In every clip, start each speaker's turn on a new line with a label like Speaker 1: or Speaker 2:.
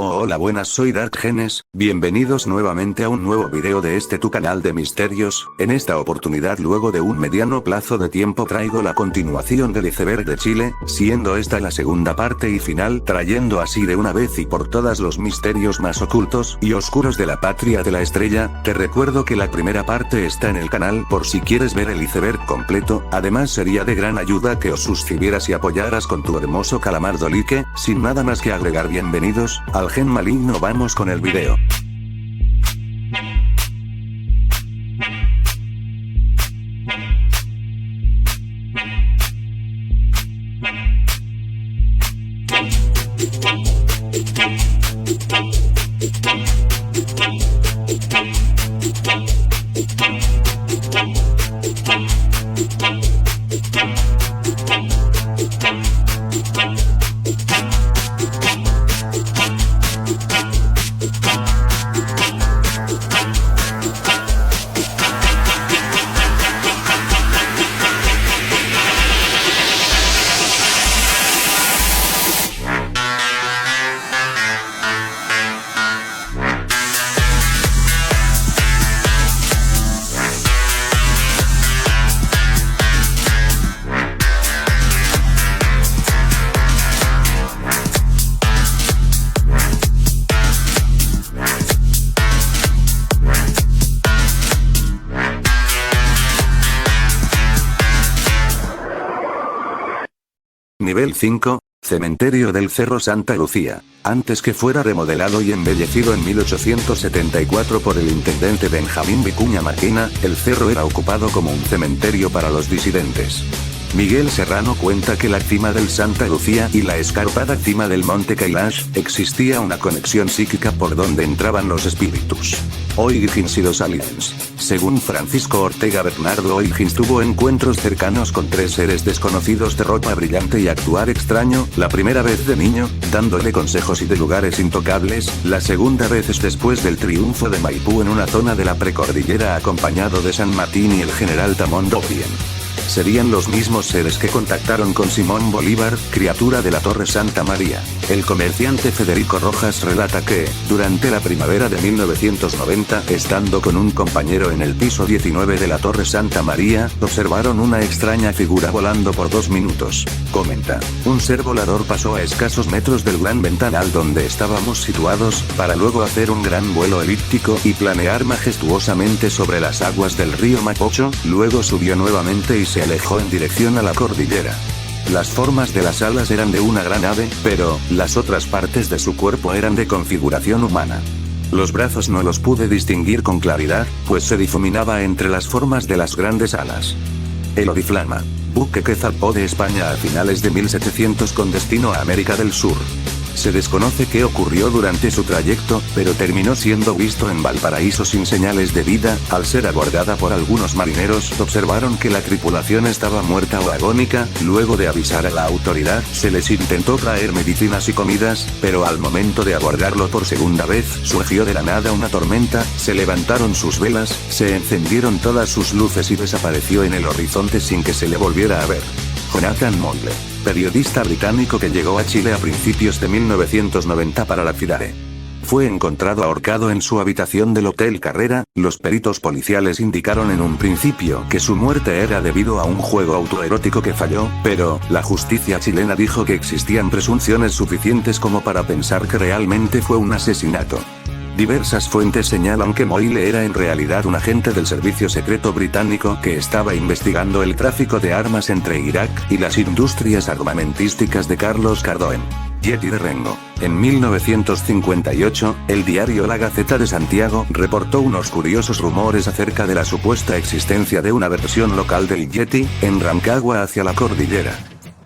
Speaker 1: Hola buenas, soy Dark Genes, bienvenidos nuevamente a un nuevo video de tu canal de misterios. En esta oportunidad, luego de un mediano plazo de tiempo, traigo la continuación del iceberg de Chile, siendo esta la segunda parte y final, trayendo así de una vez y por todas los misterios más ocultos y oscuros de la patria de la estrella. Te recuerdo que la primera parte está en el canal por si quieres ver el iceberg completo. Además, sería de gran ayuda que os suscribieras y apoyaras con tu hermoso calamardo like. Sin nada más que agregar, bienvenidos al Gen Maligno. Vamos con el video. Nivel 5, Cementerio del Cerro Santa Lucía. Antes que fuera remodelado y embellecido en 1874 por el intendente Benjamín Vicuña Maquina, el cerro era ocupado como un cementerio para los disidentes. Miguel Serrano cuenta que la cima del Santa Lucía y la escarpada cima del Monte Kailash, existía una conexión psíquica por donde entraban los espíritus. O'Higgins y los aliens. Según Francisco Ortega Bernardo, O'Higgins tuvo encuentros cercanos con 3 seres desconocidos de ropa brillante y actuar extraño, la primera vez de niño, dándole consejos y de lugares intocables, la segunda vez es después del triunfo de Maipú en una zona de la precordillera acompañado de San Martín y el general Tamón Doppien. Serían los mismos seres que contactaron con Simón Bolívar, criatura de la Torre Santa María. El comerciante Federico Rojas relata que, durante la primavera de 1990, estando con un compañero en el piso 19 de la Torre Santa María, observaron una extraña figura volando por 2 minutos. Comenta: un ser volador pasó a escasos metros del gran ventanal donde estábamos situados, para luego hacer un gran vuelo elíptico y planear majestuosamente sobre las aguas del río Mapocho, luego subió nuevamente y se alejó en dirección a la cordillera. Las formas de las alas eran de una gran ave, pero las otras partes de su cuerpo eran de configuración humana. Los brazos no los pude distinguir con claridad, pues se difuminaba entre las formas de las grandes alas. El Oriflama, buque que zarpó de España a finales de 1700 con destino a América del Sur. Se desconoce qué ocurrió durante su trayecto, pero terminó siendo visto en Valparaíso sin señales de vida. Al ser abordada por algunos marineros, observaron que la tripulación estaba muerta o agónica. Luego de avisar a la autoridad, se les intentó traer medicinas y comidas, pero al momento de abordarlo por segunda vez, surgió de la nada una tormenta, se levantaron sus velas, se encendieron todas sus luces y desapareció en el horizonte sin que se le volviera a ver. Jonathan Moyle, periodista británico que llegó a Chile a principios de 1990 para la FIDARE. Fue encontrado ahorcado en su habitación del Hotel Carrera. Los peritos policiales indicaron en un principio que su muerte era debido a un juego autoerótico que falló, pero la justicia chilena dijo que existían presunciones suficientes como para pensar que realmente fue un asesinato. Diversas fuentes señalan que Moyle era en realidad un agente del servicio secreto británico que estaba investigando el tráfico de armas entre Irak y las industrias armamentísticas de Carlos Cardoen. Yeti de Rengo. En 1958, el diario La Gaceta de Santiago reportó unos curiosos rumores acerca de la supuesta existencia de una versión local del Yeti, en Rancagua hacia la cordillera.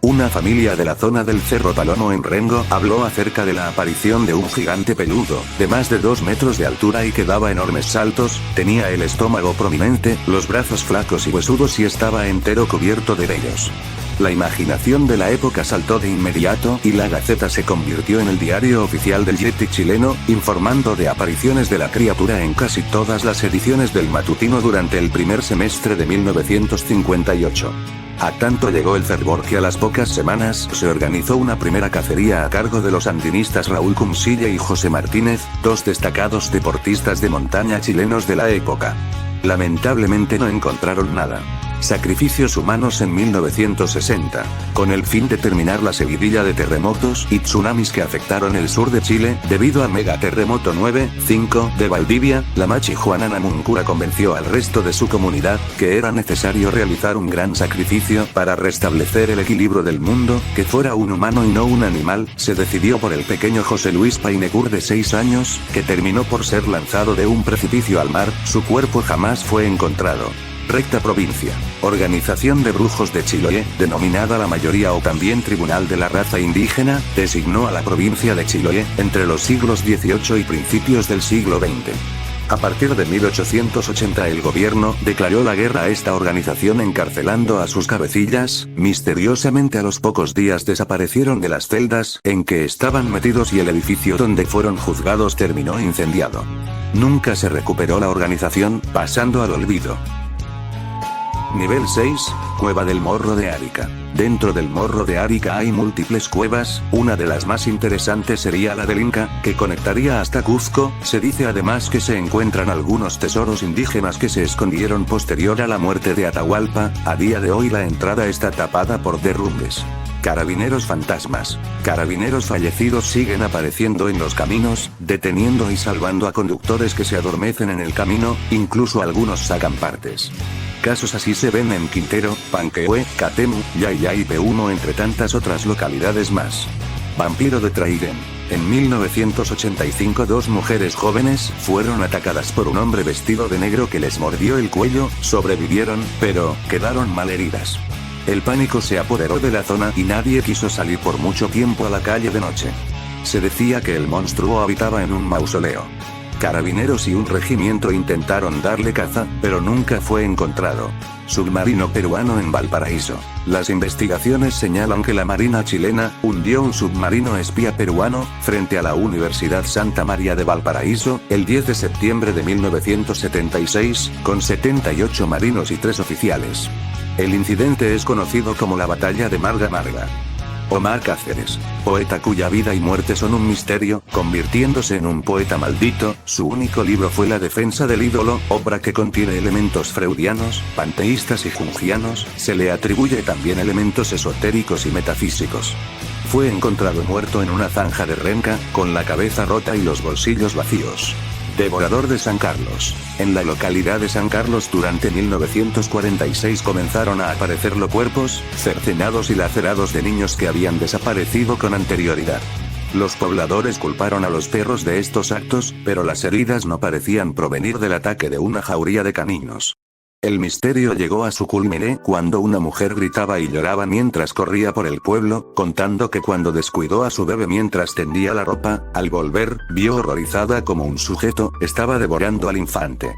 Speaker 1: Una familia de la zona del Cerro Palomo en Rengo habló acerca de la aparición de un gigante peludo, de más de 2 metros de altura y que daba enormes saltos, tenía el estómago prominente, los brazos flacos y huesudos y estaba entero cubierto de vellos. La imaginación de la época saltó de inmediato y La Gaceta se convirtió en el diario oficial del Yeti chileno, informando de apariciones de la criatura en casi todas las ediciones del matutino durante el primer semestre de 1958. A tanto llegó el fervor que a las pocas semanas se organizó una primera cacería a cargo de los andinistas Raúl Cumsilla y José Martínez, dos destacados deportistas de montaña chilenos de la época. Lamentablemente no encontraron nada. Sacrificios humanos en 1960, con el fin de terminar la seguidilla de terremotos y tsunamis que afectaron el sur de Chile, debido al megaterremoto 9.5 de Valdivia, la Machi Juana Namuncura convenció al resto de su comunidad, que era necesario realizar un gran sacrificio para restablecer el equilibrio del mundo, que fuera un humano y no un animal. Se decidió por el pequeño José Luis Painecur de 6 años, que terminó por ser lanzado de un precipicio al mar. Su cuerpo jamás fue encontrado. Recta Provincia. Organización de Brujos de Chiloé, denominada la mayoría o también Tribunal de la Raza Indígena, designó a la provincia de Chiloé, entre los siglos XVIII y principios del siglo XX. A partir de 1880 el gobierno declaró la guerra a esta organización encarcelando a sus cabecillas. Misteriosamente a los pocos días desaparecieron de las celdas en que estaban metidos y el edificio donde fueron juzgados terminó incendiado. Nunca se recuperó la organización, pasando al olvido. Nivel 6, Cueva del Morro de Arica. Dentro del Morro de Arica hay múltiples cuevas, una de las más interesantes sería la del Inca, que conectaría hasta Cuzco. Se dice además que se encuentran algunos tesoros indígenas que se escondieron posterior a la muerte de Atahualpa. A día de hoy la entrada está tapada por derrumbes. Carabineros fantasmas. Carabineros fallecidos siguen apareciendo en los caminos, deteniendo y salvando a conductores que se adormecen en el camino, incluso algunos sacan partes. Casos así se ven en Quintero, Panquehue, Catemu, Yayay y Peumo entre tantas otras localidades más. Vampiro de Traiguén. En 1985 dos mujeres jóvenes fueron atacadas por un hombre vestido de negro que les mordió el cuello, sobrevivieron, pero quedaron malheridas. El pánico se apoderó de la zona y nadie quiso salir por mucho tiempo a la calle de noche. Se decía que el monstruo habitaba en un mausoleo. Carabineros y un regimiento intentaron darle caza, pero nunca fue encontrado. Submarino peruano en Valparaíso. Las investigaciones señalan que la Marina chilena hundió un submarino espía peruano frente a la Universidad Santa María de Valparaíso el 10 de septiembre de 1976, con 78 marinos y 3 oficiales. El incidente es conocido como la Batalla de Marga Marga. Omar Cáceres, poeta cuya vida y muerte son un misterio, convirtiéndose en un poeta maldito. Su único libro fue La defensa del ídolo, obra que contiene elementos freudianos, panteístas y jungianos. Se le atribuye también elementos esotéricos y metafísicos. Fue encontrado muerto en una zanja de Renca, con la cabeza rota y los bolsillos vacíos. Devorador de San Carlos. En la localidad de San Carlos durante 1946 comenzaron a aparecer los cuerpos, cercenados y lacerados de niños que habían desaparecido con anterioridad. Los pobladores culparon a los perros de estos actos, pero las heridas no parecían provenir del ataque de una jauría de caninos. El misterio llegó a su culmine cuando una mujer gritaba y lloraba mientras corría por el pueblo, contando que cuando descuidó a su bebé mientras tendía la ropa, al volver, vio horrorizada como un sujeto estaba devorando al infante.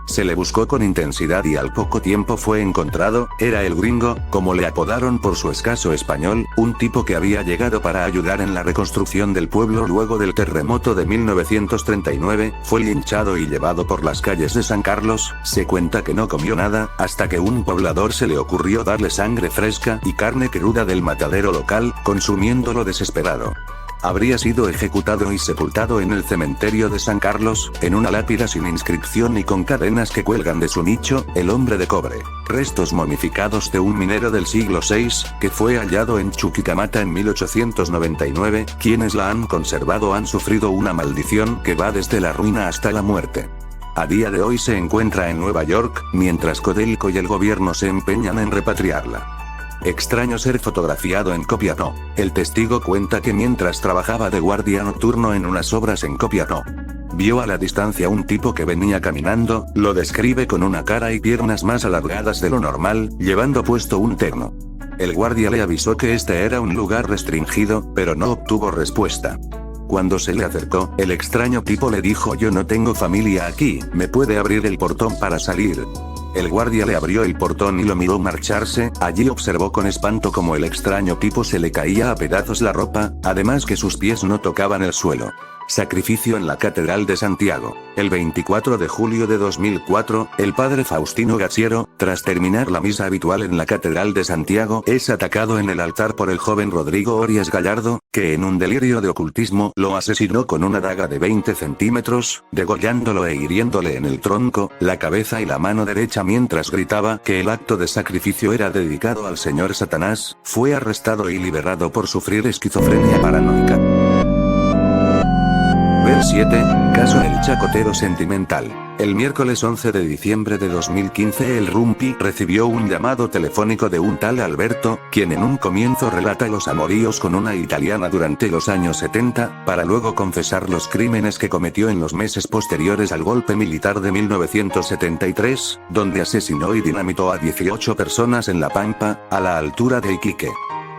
Speaker 1: Se le buscó con intensidad y al poco tiempo fue encontrado. Era el Gringo, como le apodaron por su escaso español, un tipo que había llegado para ayudar en la reconstrucción del pueblo luego del terremoto de 1939, fue linchado y llevado por las calles de San Carlos. Se cuenta que no comió nada, hasta que un poblador se le ocurrió darle sangre fresca y carne cruda del matadero local, consumiéndolo desesperado. Habría sido ejecutado y sepultado en el cementerio de San Carlos, en una lápida sin inscripción y con cadenas que cuelgan de su nicho, el hombre de cobre. Restos momificados de un minero del siglo VI, que fue hallado en Chuquicamata en 1899, quienes la han conservado han sufrido una maldición que va desde la ruina hasta la muerte. A día de hoy se encuentra en Nueva York, mientras Codelco y el gobierno se empeñan en repatriarla. Extraño ser fotografiado en Copiapó. El testigo cuenta que mientras trabajaba de guardia nocturno en unas obras en Copiapó, vio a la distancia un tipo que venía caminando. Lo describe con una cara y piernas más alargadas de lo normal, llevando puesto un terno. El guardia le avisó que este era un lugar restringido, pero no obtuvo respuesta. Cuando se le acercó, el extraño tipo le dijo: "Yo no tengo familia aquí, ¿me puede abrir el portón para salir?". El guardia le abrió el portón y lo miró marcharse. Allí observó con espanto cómo el extraño tipo se le caía a pedazos la ropa, además que sus pies no tocaban el suelo. Sacrificio en la Catedral de Santiago. El 24 de julio de 2004, el padre Faustino Gachiero, tras terminar la misa habitual en la Catedral de Santiago, es atacado en el altar por el joven Rodrigo Orias Gallardo, que en un delirio de ocultismo lo asesinó con una daga de 20 centímetros, degollándolo e hiriéndole en el tronco, la cabeza y la mano derecha mientras gritaba que el acto de sacrificio era dedicado al señor Satanás. Fue arrestado y liberado por sufrir esquizofrenia paranoica. Ver 7. Caso El Chacotero Sentimental. El miércoles 11 de diciembre de 2015 el Rumpi recibió un llamado telefónico de un tal Alberto, quien en un comienzo relata los amoríos con una italiana durante los años 70, para luego confesar los crímenes que cometió en los meses posteriores al golpe militar de 1973, donde asesinó y dinamitó a 18 personas en La Pampa, a la altura de Iquique.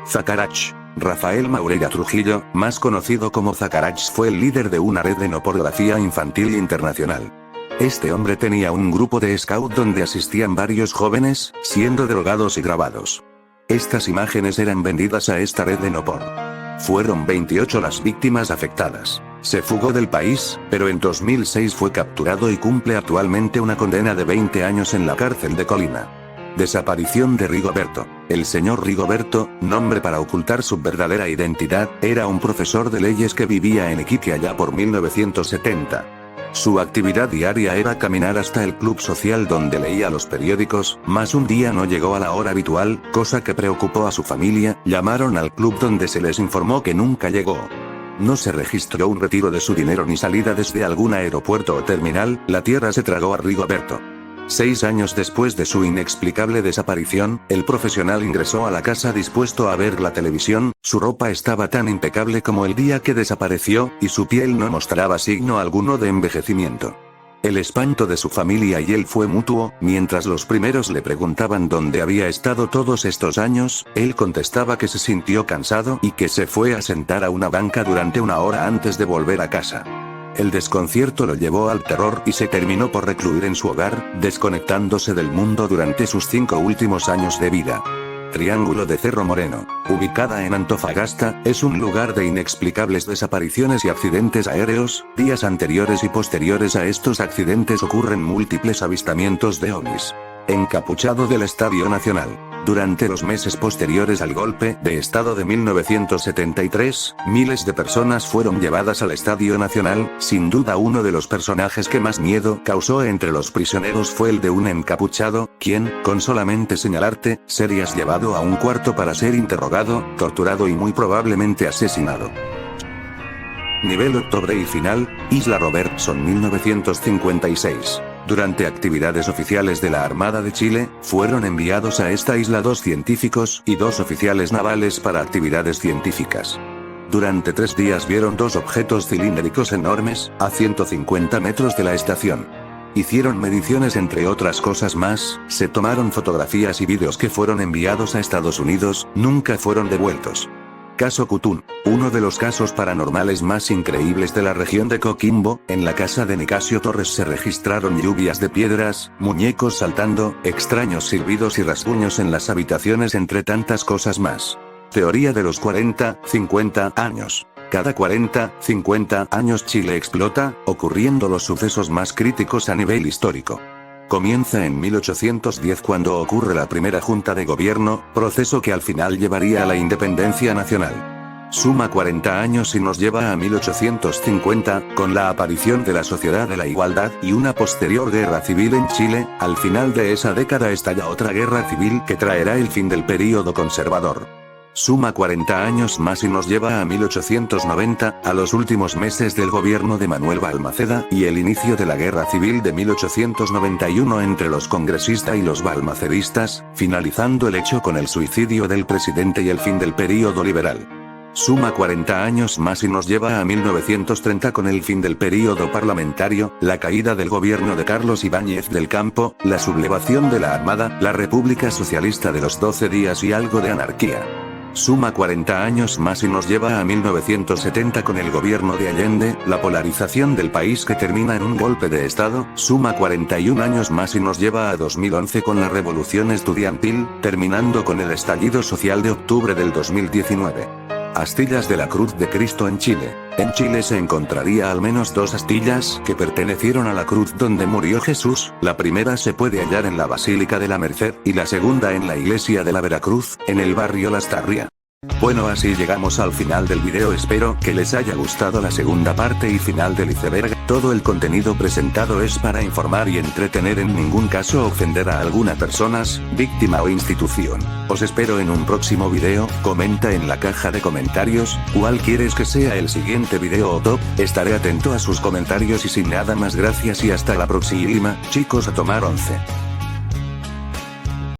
Speaker 1: Zacarach. Rafael Maureira Trujillo, más conocido como Zacarach, fue el líder de una red de no pornografía infantil internacional. Este hombre tenía un grupo de scout donde asistían varios jóvenes, siendo drogados y grabados. Estas imágenes eran vendidas a esta red de no por. Fueron 28 las víctimas afectadas. Se fugó del país, pero en 2006 fue capturado y cumple actualmente una condena de 20 años en la cárcel de Colina. Desaparición de Rigoberto. El señor Rigoberto, nombre para ocultar su verdadera identidad, era un profesor de leyes que vivía en Iquique allá por 1970. Su actividad diaria era caminar hasta el club social donde leía los periódicos, mas un día no llegó a la hora habitual, cosa que preocupó a su familia. Llamaron al club donde se les informó que nunca llegó. No se registró un retiro de su dinero ni salida desde algún aeropuerto o terminal. La tierra se tragó a Rigoberto. 6 años después de su inexplicable desaparición, el profesional ingresó a la casa dispuesto a ver la televisión. Su ropa estaba tan impecable como el día que desapareció, y su piel no mostraba signo alguno de envejecimiento. El espanto de su familia y él fue mutuo. Mientras los primeros le preguntaban dónde había estado todos estos años, él contestaba que se sintió cansado y que se fue a sentar a una banca durante una hora antes de volver a casa. El desconcierto lo llevó al terror y se terminó por recluir en su hogar, desconectándose del mundo durante sus 5 últimos años de vida. Triángulo de Cerro Moreno, ubicada en Antofagasta, es un lugar de inexplicables desapariciones y accidentes aéreos. Días anteriores y posteriores a estos accidentes ocurren múltiples avistamientos de ovnis. Encapuchado del Estadio Nacional. Durante los meses posteriores al golpe de Estado de 1973, miles de personas fueron llevadas al Estadio Nacional. Sin duda uno de los personajes que más miedo causó entre los prisioneros fue el de un encapuchado, quien, con solamente señalarte, serías llevado a un cuarto para ser interrogado, torturado y muy probablemente asesinado. Nivel octubre y final, Isla Robertson 1956. Durante actividades oficiales de la Armada de Chile, fueron enviados a esta isla 2 científicos y 2 oficiales navales para actividades científicas. Durante 3 días vieron 2 objetos cilíndricos enormes, a 150 metros de la estación. Hicieron mediciones entre otras cosas más, se tomaron fotografías y vídeos que fueron enviados a Estados Unidos, nunca fueron devueltos. Caso Cutún, uno de los casos paranormales más increíbles de la región de Coquimbo. En la casa de Nicasio Torres se registraron lluvias de piedras, muñecos saltando, extraños silbidos y rasguños en las habitaciones entre tantas cosas más. Teoría de los 40-50 años. Cada 40-50 años Chile explota, ocurriendo los sucesos más críticos a nivel histórico. Comienza en 1810 cuando ocurre la primera junta de gobierno, proceso que al final llevaría a la independencia nacional. Suma 40 años y nos lleva a 1850, con la aparición de la Sociedad de la Igualdad y una posterior guerra civil en Chile. Al final de esa década estalla otra guerra civil que traerá el fin del período conservador. Suma 40 años más y nos lleva a 1890, a los últimos meses del gobierno de Manuel Balmaceda, y el inicio de la Guerra Civil de 1891 entre los congresistas y los balmaceristas, finalizando el hecho con el suicidio del presidente y el fin del período liberal. Suma 40 años más y nos lleva a 1930 con el fin del período parlamentario, la caída del gobierno de Carlos Ibáñez del Campo, la sublevación de la Armada, la República Socialista de los 12 días y algo de anarquía. Suma 40 años más y nos lleva a 1970 con el gobierno de Allende, la polarización del país que termina en un golpe de Estado. Suma 41 años más y nos lleva a 2011 con la revolución estudiantil, terminando con el estallido social de octubre del 2019. Astillas de la Cruz de Cristo en Chile. En Chile se encontraría al menos 2 astillas que pertenecieron a la cruz donde murió Jesús. La primera se puede hallar en la Basílica de la Merced, y la segunda en la iglesia de la Veracruz, en el barrio Las Tarrias. Bueno, así llegamos al final del video. Espero que les haya gustado la segunda parte y final del iceberg. Todo el contenido presentado es para informar y entretener, en ningún caso ofender a alguna persona, víctima o institución. Os espero en un próximo video. Comenta en la caja de comentarios cuál quieres que sea el siguiente video o top. Estaré atento a sus comentarios y sin nada más, gracias y hasta la próxima, chicos, a tomar 11.